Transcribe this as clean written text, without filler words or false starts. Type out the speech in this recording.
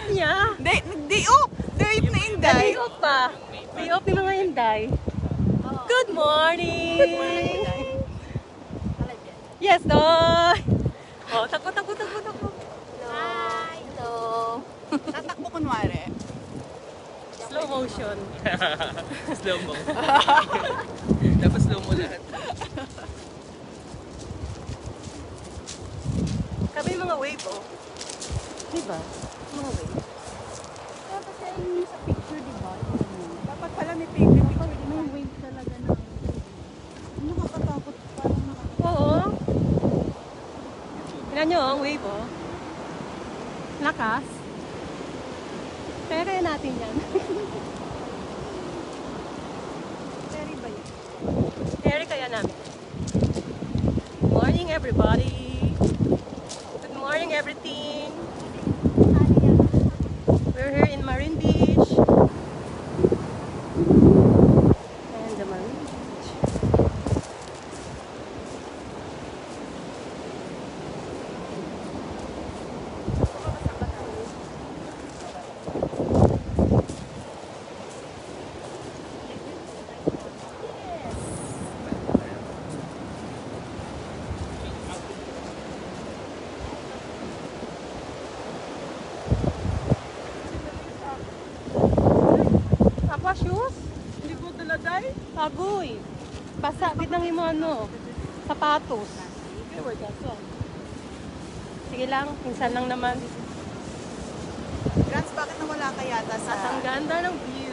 off niya. Day off! Day off na Inday. Day off pa. Day off ni mga Inday. Good morning! Good morning! Yes, Doy! Oh, takbo. Hi! Hello! Tatakbo kunwari. Slow motion. Slow mo. Dapat slow mo lahat. Kami mga wave, oh. Diba? Mga wave. Dapat sa inyo sa picture, di ba? Dapat pala may picture. May wave talaga na. Nakakatakot. Parang nakakatakot. Oo. Tingnan nyo, ang wave, oh. Lakas. Pere natin yan. Ferry ba yun? Pere kaya namin. Morning, everybody. Good morning, everything. We're here in Marine Beach. And the Marine Beach. Aqua shoes? Hindi ko daladay. Agoy. Basa, bitang mo ano, sapatos. Sige lang, minsan lang naman. Grants, bakit nawala ka yata sa... At ang ganda ng view.